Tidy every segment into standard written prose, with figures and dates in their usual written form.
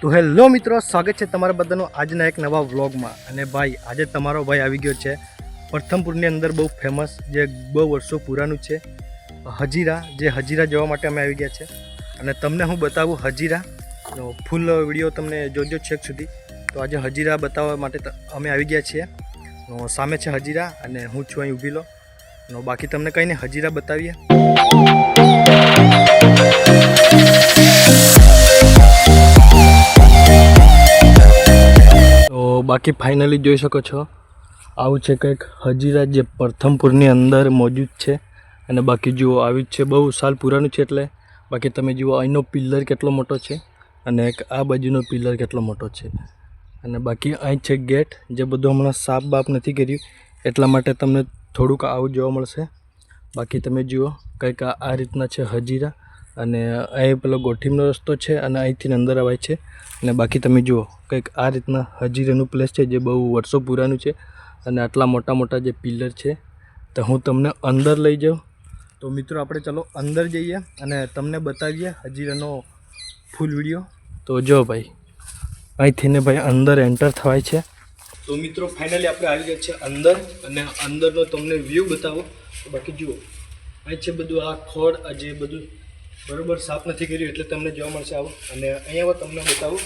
તો હેલો મિત્રો, સ્વાગત છે તમારા બધાનું આજના એક નવા વ્લોગમાં। અને ભાઈ આજે તમારો ભાઈ આવી ગયો છે પ્રથમપુરની અંદર બહુ ફેમસ જે બહુ વર્ષો પુરાનું છે હજીરા। જે હજીરા જોવા માટે અમે આવી ગયા છે અને તમને હું બતાવું હજીરાનો ફૂલ વિડીયો તમને જોજો છેક સુધી। તો આજે હજીરા બતાવવા માટે અમે આવી ગયા છીએ। સામે છે હજીરા અને હું છું અહીં ઊભી લો। બાકી તમને કંઈ નહીં, હજીરા બતાવીએ। તો બાકી ફાઇનલી જોઈ શકો છો આવું છે કંઈક હજીરા જે પ્રથમપુરની અંદર મોજૂદ છે। અને બાકી જુઓ આવી જ છે, બહુ સાલ પુરાનું છે એટલે બાકી તમે જુઓ અહીંનો પિલ્લર કેટલો મોટો છે અને એક આ બાજુનો પિલ્લર કેટલો મોટો છે। અને બાકી અહીં છે ગેટ, જે બધું હમણાં સાફ બાફ નથી કર્યું એટલા માટે તમને થોડુંક આવું જોવા મળશે। બાકી તમે જુઓ કંઈક આ રીતના છે હજીરા અને અહીં પેલો ગોઠીમનો રસ્તો છે અને અહીંથી અંદર અવાય છે। અને બાકી તમે જુઓ કંઈક આ રીતના હજીરાનું પ્લેસ છે જે બહુ વર્ષો પુરાનું છે અને આટલા મોટા મોટા જે પિલ્લર છે। તો હું તમને અંદર લઈ જાઉં। તો મિત્રો આપણે ચાલો અંદર જઈએ અને તમને બતાવીએ હજીરાનો ફૂલ વિડીયો। તો જો ભાઈ અહીંથી ને ભાઈ અંદર એન્ટર થવાય છે। તો મિત્રો ફાઇનલી આપણે આવી ગયા છે અંદર અને અંદરનો તમને વ્યૂ બતાવો। તો બાકી જુઓ અહીં છે બધું આ ખોડ જે બધું બરાબર સાફ નથી કર્યું એટલે તમને જોવા મળશે આવું। અને અહીંયા તમને બતાવું,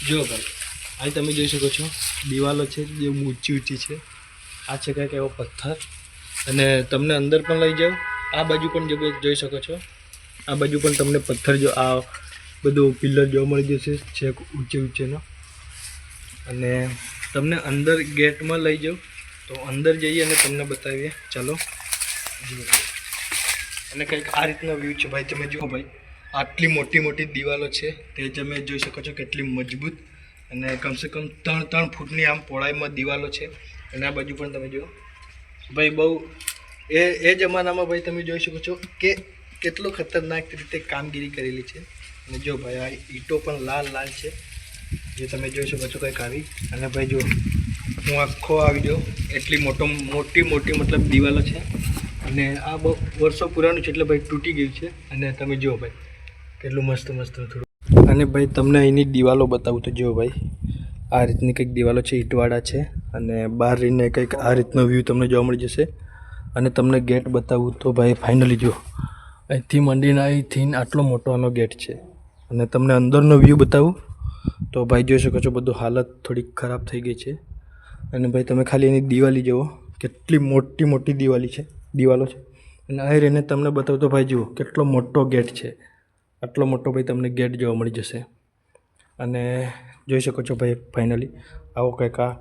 જો ભાઈ અહીં તમે જોઈ શકો છો દિવાલો છે જે ઊંચી ઊંચી છે। આ છે કંઈક એવો પથ્થર અને તમને અંદર પણ લઈ જાઓ। આ બાજુ પણ જોઈ શકો છો, આ બાજુ પણ તમને પથ્થર જો આ બધું પિલ્લર જોવા મળી જશે છેક ઊંચે ઊંચેનો। અને તમને અંદર ગેટમાં લઈ જાઉં તો અંદર જઈએ અને તમને બતાવીએ ચાલો। અને કંઈક આ રીતના વ્યૂ છે ભાઈ, તમે જુઓ ભાઈ આટલી મોટી મોટી દિવાલો છે તે તમે જોઈ શકો છો કેટલી મજબૂત અને કમસે કમ 3 ફૂટની આમ પહોળાઈમાં દિવાલો છે। અને આ બાજુ પણ તમે જુઓ ભાઈ બહુ એ જમાનામાં ભાઈ તમે જોઈ શકો છો કે કેટલો ખતરનાક રીતે કામગીરી કરેલી છે। અને જો ભાઈ આ ઈંટો પણ લાલ લાલ છે જે તમે જોઈ શકો છો કંઈક આવી। અને ભાઈ જો હું આખો આવી ગયો એટલી મોટી મતલબ દિવાલો છે અને આ બહુ વર્ષો પુરાનું છે એટલે ભાઈ તૂટી ગયું છે। અને તમે જુઓ ભાઈ કેટલું મસ્ત થોડું। અને ભાઈ તમને અહીંની દિવાલો બતાવું તો જુઓ ભાઈ આ રીતની કંઈક દિવાલો છે, ઈંટવાળા છે અને બહાર રહીને કંઈક આ રીતનો વ્યૂ તમને જોવા મળી જશે। અને તમને ગેટ બતાવું તો ભાઈ ફાઇનલી જુઓ અહીંથી મંડીને અહીંથી આટલો મોટો આનો ગેટ છે। અને તમને અંદરનો વ્યૂ બતાવું તો ભાઈ જોઈ શકો છો બધું હાલત થોડીક ખરાબ થઈ ગઈ છે। અને ભાઈ તમે ખાલી એની દિવાલી જુઓ કેટલી મોટી દિવાલો છે। અને અહીં રહીને તમને બતાવું તો ભાઈ જુઓ કેટલો મોટો ગેટ છે, આટલો મોટો ભાઈ તમને ગેટ જોવા મળી જશે। અને જોઈ શકો છો ભાઈ ફાઇનલી આવો કંઈક આ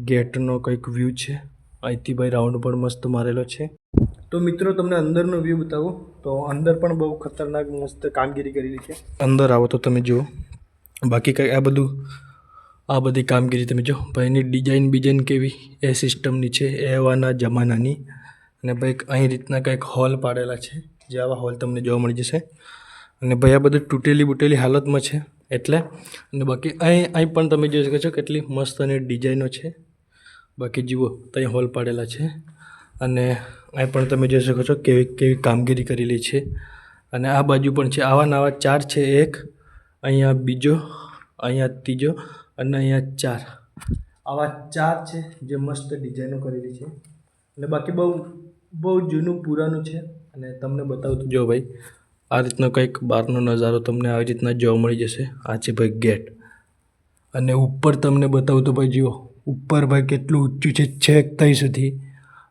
ગેટનો કંઈક વ્યૂ છે। અહીંથી ભાઈ રાઉન્ડ પણ મસ્ત મારેલો છે। તો મિત્રો તમને અંદરનો વ્યૂ બતાવું તો અંદર પણ બહુ ખતરનાક મસ્ત કામગીરી કરેલી છે। અંદર આવો તો તમે જુઓ બાકી કંઈ આ બધી કામગીરી તમે જો ભાઈની ડિઝાઇન કેવી એ સિસ્ટમની છે એવાના જમાનાની। અને ભાઈ અહીં રીતના કંઈક હોલ પાડેલા છે જે આવા હોલ તમને જોવા મળી જશે। અને ભાઈ આ બધું તૂટેલી હાલતમાં છે એટલે। અને બાકી અહીં પણ તમે જોઈ શકો છો કેટલી મસ્ત અને ડિઝાઇનો છે। બાકી જુઓ ત્યાં હોલ પાડેલા છે અને અહીં પણ તમે જોઈ શકો છો કેવી કામગીરી કરેલી છે। અને આ બાજુ પણ છે, આવા નવા 4 છે, એક અહીંયા બીજો, અહીંયા ત્રીજો અને અહીંયા 4 આવા 4 છે જે મસ્ત ડિઝાઇનો કરેલી છે। અને બાકી બહુ જૂનું પુરાનું છે। અને તમને બતાવું તો જો ભાઈ આ રીતનો કંઈક બહારનો નજારો તમને આવી રીતના જોવા મળી જશે। આ છે ભાઈ ગેટ અને ઉપર તમને બતાવું તો ભાઈ જુઓ ઉપર ભાઈ કેટલું ઊંચું છે છેક ત્યાં સુધી।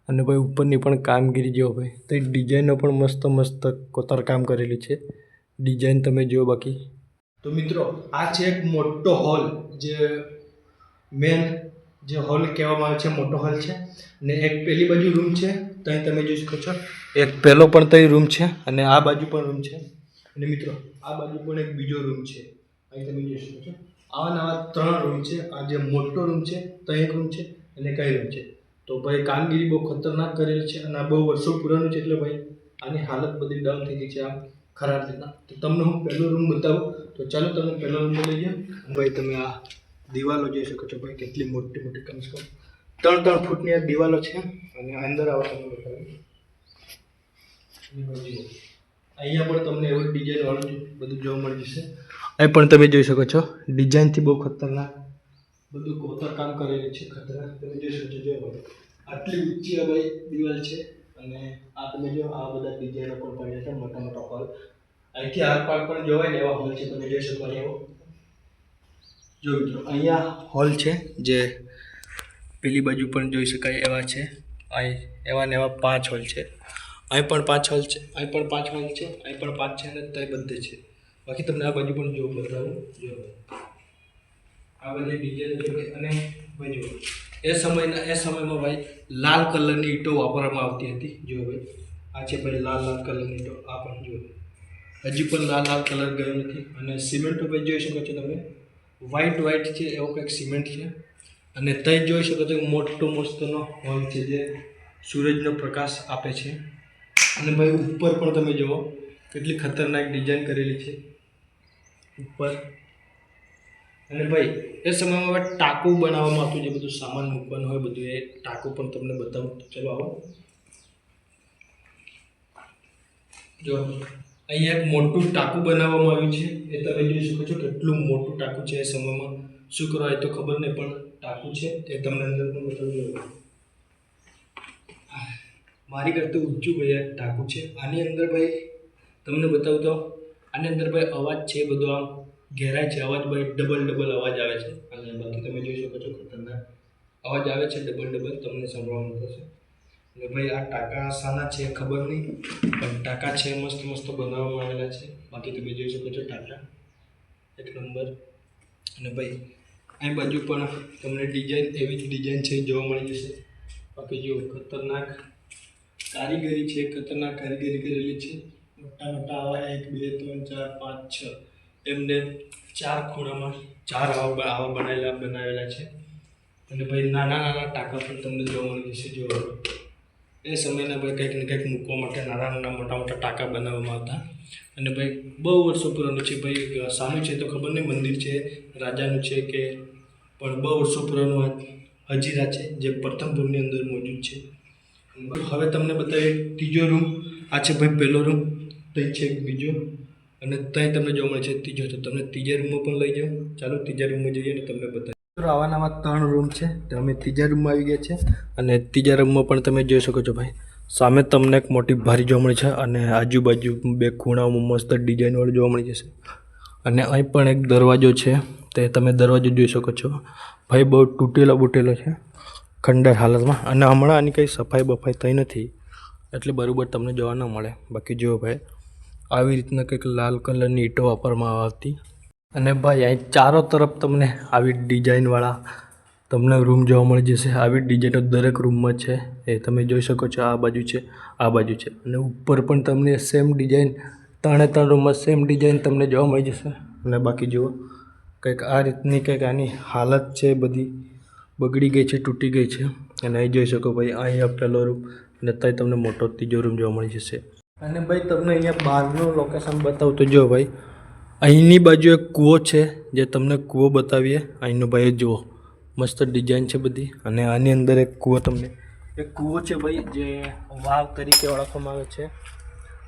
અને ભાઈ ઉપરની પણ કામગીરી જુઓ ભાઈ તો ડિઝાઇનો પણ મસ્ત કોતરકામ કરેલી છે, ડિઝાઇન તમે જુઓ બાકી। તો મિત્રો આ છે એક મોટો હોલ જે મેન જે હોલ કહેવામાં આવે છે, મોટો હોલ છે। ને એક પેલી બાજુ રૂમ છે ત્યાં તમે જોઈ શકો છો, એક પહેલો પણ ત્યાં રૂમ છે અને આ બાજુ પણ રૂમ છે। અને મિત્રો આ બાજુ પણ એક બીજો રૂમ છે, અહીં તમે જોઈ શકો છો। આવા 3 રૂમ છે। આ જે મોટો રૂમ છે ત્યાં એક રૂમ છે અને કઈ રૂમ છે। તો ભાઈ કામગીરી બહુ ખતરનાક કરેલી છે અને આ બહુ વર્ષો પુરાનું છે એટલે ભાઈ આની હાલત બધી ડાઉન થઈ ગઈ છે આમ ખરાબ રીતના। તો તમને હું પહેલો રૂમ બતાવું તો ચાલો તમને પહેલો રૂમ લઈ જાઓ। ભાઈ તમે આ દિવાલો જોઈ શકો છો ભાઈ કેટલી મોટી કમસે કમ 3 ફૂટની આ દિવાલો છે। અને અંદર આવો તમને બતાવું અહીંયા પણ તમને એવું ડિઝાઇન વાળું બધું જોવા મળી જશે. અહીં પણ તમે જોઈ શકો છો ડિઝાઇનથી બહુ ખતરનાક બધું કોતર કામ કરેલું છે. ખતરનાક તમે જોઈ શકો છો. જો ભાઈ આટલી ઊંચી આ ભાઈ દિવાલ છે અને આ તમે જો આ બધા ડિઝાઇનો પણ પડ્યા છે મોટા મોટા હોલ. અહીંથી આર પાર પણ જોવાય ને એવા હોલ છે. તમે જોઈ શકો છો. જો મિત્રો અહીંયા હોલ છે જે પેલી બાજુ પણ જોઈ શકાય એવા છે. અહીં એવા ને એવા 5 હોલ છે. અહીં પણ 5 હોલ છે. અહીં પણ 5 હોલ છે. અહીં પણ 5 છે અને ત્યાં બધે છે. બાકી તમને આ બાજુ પણ જો બતાવું. જો આ બધી ડિઝાઇન છે અને ભાઈ જો એ સમયમાં ભાઈ લાલ કલરની ઈંટો વાપરવામાં આવતી હતી. જો ભાઈ આ છે ભાઈ લાલ કલરની ઈંટો. આ પણ જો હજી પણ લાલ કલર ગયો નથી. અને સિમેન્ટ ભાઈ જોઈ શકો છો તમે વ્હાઈટ છે એવો કંઈક સિમેન્ટ છે. અને ત્યાં જોઈ શકો છો મોટો મસ્તનો હોલ છે જે સૂરજનો પ્રકાશ આપે છે. અને ભાઈ ઉપર પણ તમે જુઓ કેટલી ખતરનાક ડિઝાઇન કરેલી છે ઉપર. અને ભાઈ એ સમયમાં ભાઈ ટાંકું બનાવવામાં આવતું જે બધું સામાન મૂકવાનું હોય બધું એ ટાંકું પણ તમને બતાવું. ચલો આવો. જો અહીંયા એક મોટું ટાંકું બનાવવામાં આવ્યું છે. એ તમે જોઈ શકો છો કેટલું મોટું ટાંકું છે. એ સમયમાં શું કરવાય તો ખબર નહીં પણ ટાંકું છે એ તમને અંદર પણ બતાવું. મારી કરતાં ઊંચું ભાઈ આ ટાંકું છે. આની અંદર ભાઈ તમને બતાવું તો આની અંદર ભાઈ અવાજ છે બધો આમ ઘેરાય છે. અવાજ ભાઈ ડબલ અવાજ આવે છે. અને બાકી તમે જોઈ શકો છો ખતરનાક અવાજ આવે છે. ડબલ તમને સાંભળવાનું થશે. અને ભાઈ આ ટાંકા શાના છે ખબર નહીં પણ ટાંકા છે મસ્ત બનાવવામાં આવેલા છે. બાકી તમે જોઈ શકો છો ટાંકા એક નંબર. અને ભાઈ અહીં બાજુ પણ તમને ડિઝાઇન એવી જ ડિઝાઇન છે જોવા મળી જશે. બાકી જો ખતરનાક કારીગરી છે. ખતરનાક કારીગરી કરેલી છે. મોટા આવા 1 2 3 4 5 6 એમને 4 ખૂણામાં 4 આવા બનાવેલા છે. અને ભાઈ નાના ટાંકા પણ તમને જોવા મળી જશે. જો એ સમયના ભાઈ કંઈક ને કંઈક મૂકવા માટે નાના મોટા ટાંકા બનાવવામાં આવતા. અને ભાઈ બહુ વર્ષો પુરાનું છે. ભાઈ સાનું છે તો ખબર નહીં મંદિર છે રાજાનું છે કે પણ બહુ વર્ષો પુરાનું હજીરા છે જે પ્રથમપુરની અંદર મોજૂદ છે. હવે તમને બતાવીએ ત્રીજો રૂમ. આ છે ભાઈ પહેલો રૂમ. ત્યાં છે બીજો અને ત્યાં તમને જોવા મળે છે ત્રીજો. તો તમને ત્રીજા રૂમમાં પણ લઈ જાઓ. ચાલો ત્રીજા રૂમમાં જઈએ અને તમને બતાવીએ. આવા 3 રૂમ છે. તો અમે ત્રીજા રૂમમાં આવી ગયા છે. અને ત્રીજા રૂમમાં પણ તમે જોઈ શકો છો ભાઈ સામે તમને એક મોટી બારી જોવા મળે છે. અને આજુબાજુ 2 ખૂણાઓમાં મસ્ત ડિઝાઇનવાળું જોવા મળી જશે. અને અહીં પણ એક દરવાજો છે. તે તમે દરવાજો જોઈ શકો છો ભાઈ બહુ તૂટેલો છે ખંડર હાલતમાં. અને હમણાં આની કંઈ સફાઈ થઈ નથી એટલે બરાબર તમને જોવા ન મળે. બાકી જુઓ ભાઈ આવી રીતના કંઈક લાલ કલરની ઈંટો વાપરવામાં આવતી. અને ભાઈ અહીં ચારો તરફ તમને આવી ડિઝાઇનવાળા તમને રૂમ જોવા મળી જશે. આવી ડિઝાઇનો દરેક રૂમમાં છે એ તમે જોઈ શકો છો. આ બાજુ છે આ બાજુ છે. અને ઉપર પણ તમને સેમ ડિઝાઇન 3 રૂમમાં સેમ ડિઝાઇન તમને જોવા મળી જશે. અને બાકી જુઓ કંઈક આ રીતની કંઈક આની હાલત છે બધી બગડી ગઈ છે તૂટી ગઈ છે. અને અહીં જોઈ શકો ભાઈ અહીંયા પહેલો રૂમ અને ત્યાં તમને મોટો ત્રીજો રૂમ જોવા મળી જશે. અને ભાઈ તમને અહીંયા બહારનું લોકેશન બતાવું તો જો ભાઈ અહીંની બાજુ એક કૂવો છે જે તમને કૂવો બતાવીએ. અહીંનો ભાઈ જુઓ મસ્ત ડિઝાઇન છે બધી. અને આની અંદર એક કૂવો છે ભાઈ જે વાવ તરીકે ઓળખવામાં આવે છે.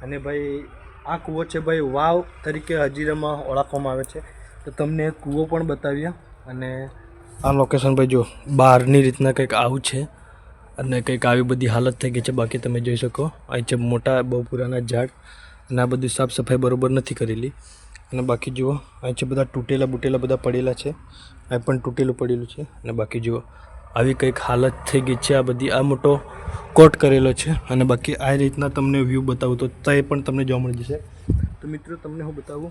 અને ભાઈ આ કૂવો છે ભાઈ વાવ તરીકે હજીરામાં ઓળખવામાં આવે છે. તો તમને એક કૂવો પણ બતાવીએ. અને આ લોકેશન ભાઈ જો બહારની રીતના કંઈક આવું છે. અને કંઈક આવી બધી હાલત થઈ ગઈ છે. બાકી તમે જોઈ શકો અહીં છે મોટા બહુ પુરાના ઝાડ. અને આ બધી સાફ સફાઈ બરાબર નથી કરેલી. અને બાકી જુઓ અહીં છે બધા તૂટેલા બધા પડેલા છે. અહીં પણ તૂટેલું પડેલું છે. અને બાકી જુઓ આવી કંઈક હાલત થઈ ગઈ છે. આ બધી આ મોટો કોટ કરેલો છે. અને બાકી આ રીતના તમને વ્યૂ બતાવું તો તે પણ તમને જોવા મળી જશે. તો મિત્રો તમને હું બતાવું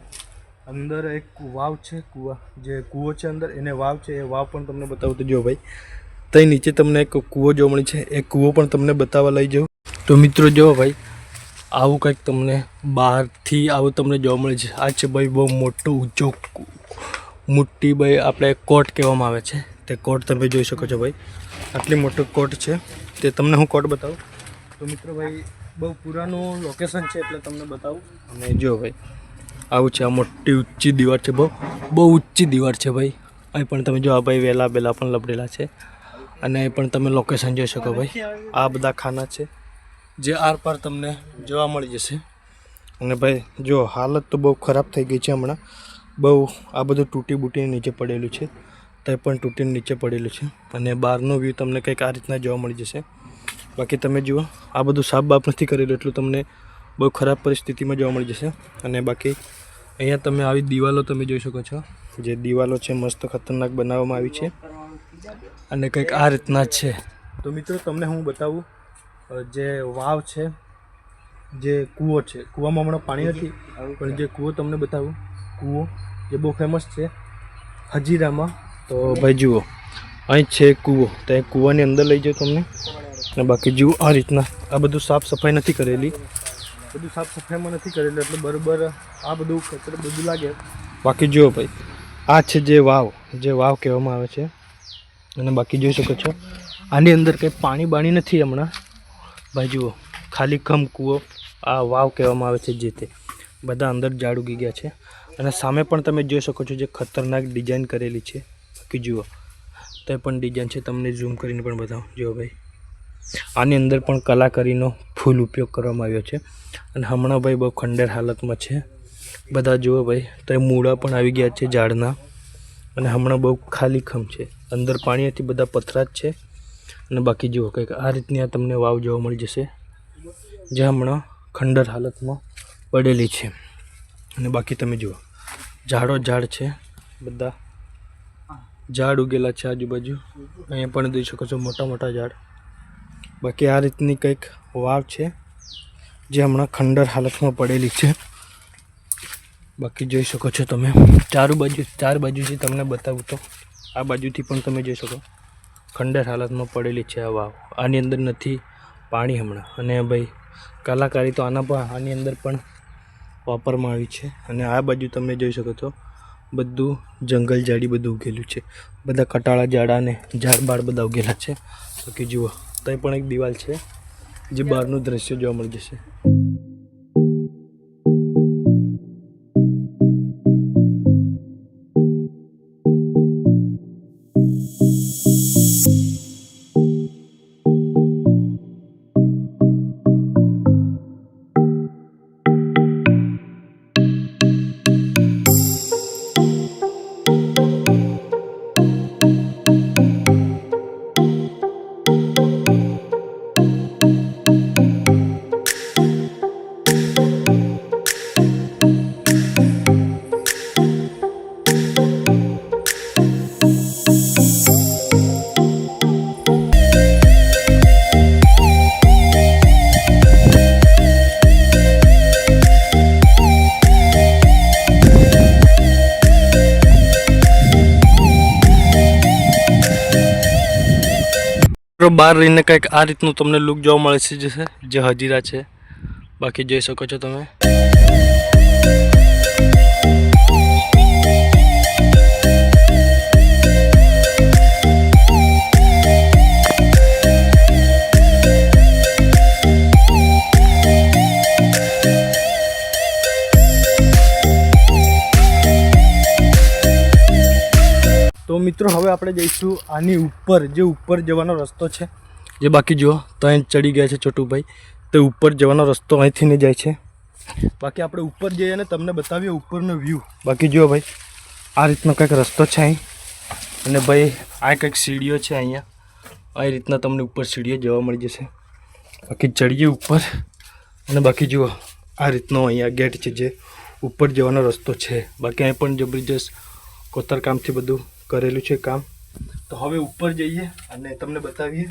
અંદર એક વાવ છે. કૂવો છે અંદર એને વાવ છે. એ વાવ પણ તમને બતાવું તો જો ભાઈ ત્યાં નીચે તમને એક કૂવો જોવા મળે છે. એ કૂવો પણ તમને બતાવવા લઈ જાઉં. તો મિત્રો જો ભાઈ આવું કંઈક તમને બહારથી આવું તમને જોવા મળે છે. આ છે ભાઈ બહુ મોટો ઊંચો મોટી ભાઈ આપણે કોટ કહેવામાં આવે છે. તે કોટ તમે જોઈ શકો છો ભાઈ આટલી મોટો કોટ છે. તે તમને હું કોટ બતાવું તો મિત્રો ભાઈ બહુ પુરાનું લોકેશન છે એટલે તમને બતાવું. અને જો ભાઈ આવું છે. આ મોટી ઊંચી દીવાર છે. બહુ ઊંચી દીવાર છે ભાઈ. અહીં પણ તમે જો આ ભાઈ વેલા પણ લપડેલા છે. અને અહીં પણ તમે લોકેશન જોઈ શકો ભાઈ. આ બધા ખાના છે જે આર પાર તમને જોવા મળી જશે. અને ભાઈ જો હાલત તો બહુ ખરાબ થઈ ગઈ છે હમણાં. બહુ આ બધું તૂટી બૂટીને નીચે પડેલું છે. તે પણ તૂટીને નીચે પડેલું છે. અને બહારનો વ્યૂ તમને કંઈક આ રીતના જોવા મળી જશે. બાકી તમે જુઓ આ બધું સાફ બાફ નથી કરેલું એટલું તમને બહુ ખરાબ પરિસ્થિતિમાં જોવા મળી જશે. અને બાકી અહીંયા તમે આવી દિવાલો તમે જોઈ શકો છો. જે દિવાલો છે મસ્ત ખતરનાક બનાવવામાં આવી છે. અને કંઈક આ રીતના છે. તો મિત્રો તમને હું બતાવું જે વાવ છે, જે કૂવો છે. કૂવામાં હમણાં પાણી નથી પણ જે કૂવો તમને બતાવું, કૂવો જે બહુ ફેમસ છે હજીરામાં. તો ભાઈ જુઓ અહીં છે કૂવો. તો એ કૂવાની અંદર લઈ જાઓ તમને. અને બાકી જુઓ આ રીતના આ બધું સાફ સફાઈ નથી કરેલી. બધું સાફ સફાઈમાં નથી કરેલું એટલે બરાબર આ બધું કચરો બધું લાગે. બાકી જુઓ ભાઈ આ છે જે વાવ કહેવામાં આવે છે. અને બાકી જોઈ શકો છો આની અંદર કંઈ પાણી બાણી નથી હમણાં. ભાઈ જુઓ ખાલી ખમ કૂવો, આ વાવ કહેવામાં આવે છે. જે તે બધા અંદર ઝાડ ઉગી ગયા છે. અને સામે પણ તમે જોઈ શકો છો જે ખતરનાક ડિઝાઇન કરેલી છે. બાકી જુઓ તે પણ ડિઝાઇન છે. તમને ઝૂમ કરીને પણ બતાવો. જુઓ ભાઈ આની અંદર પણ કલાકારીનો ફૂલ ઉપયોગ કરવામાં આવ્યો છે. અને હમણાં ભાઈ બહુ ખંડેર હાલતમાં છે બધા. જુઓ ભાઈ તો મૂળા પણ આવી ગયા છે ઝાડના. અને હમણાં બહુ ખાલી ખમ છે. અંદર પાણીથી બધા પથરા જ છે. અને બાકી જુઓ કંઈક આ રીતની આ તમને વાવ જોવા મળી જશે જે હમણાં ખંડર હાલતમાં પડેલી છે. અને બાકી તમે જુઓ ઝાડ છે. બધા ઝાડ ઉગેલા છે આજુબાજુ. અહીંયા પણ જોઈ શકો છો મોટા મોટા ઝાડ. બાકી આ રીતની કંઈક વાવ છે જે હમણાં ખંડર હાલતમાં પડેલી છે. બાકી જોઈ શકો છો તમે ચાર બાજુથી તમને બતાવું તો આ બાજુથી પણ તમે જોઈ શકો ખંડર હાલતમાં પડેલી છે આ વાવ. આની અંદર નથી પાણી હમણાં. અને ભાઈ કલાકારી તો આની અંદર પણ વાપરવામાં આવી છે. અને આ બાજુ તમે જોઈ શકો છો બધું જંગલ ઝાડી બધું ઉગેલું છે. બધા કટાળા ઝાડા અને ઝાડ બાળ બધા ઉગેલા છે. બાકી જુઓ તો પણ એક દિવાલ છે જે બહારનું દ્રશ્ય જોવા મળી જશે. બહાર રહીને કંઈક આ રીતનું તમને લુક જોવા મળે છે જે હજીરા છે. બાકી જોઈ શકો છો તમે. તો મિત્રો હવે આપણે જઈશું આની ઉપર, જે ઉપર જવાનો રસ્તો છે. જે બાકી જુઓ તો અહીં ચડી ગયા છે છોટુભાઈ. તે ઉપર જવાનો રસ્તો અહીંથી ને જાય છે. બાકી આપણે ઉપર જઈએ અને તમને બતાવીએ ઉપરનો વ્યૂ. બાકી જુઓ ભાઈ આ રીતનો કંઈક રસ્તો છે અહીં. અને ભાઈ આ કંઈક સીડીઓ છે અહીંયા. આ રીતના તમને ઉપર સીડીઓ જોવા મળી જશે. બાકી ચડીએ ઉપર. અને બાકી જુઓ આ રીતનો અહીંયા ગેટ છે જે ઉપર જવાનો રસ્તો છે. બાકી અહીં પણ જબરજસ્ત કોતરકામથી બધું કરેલું છે કામ. તો હવે ઉપર જઈએ અને તમને બતાવીએ.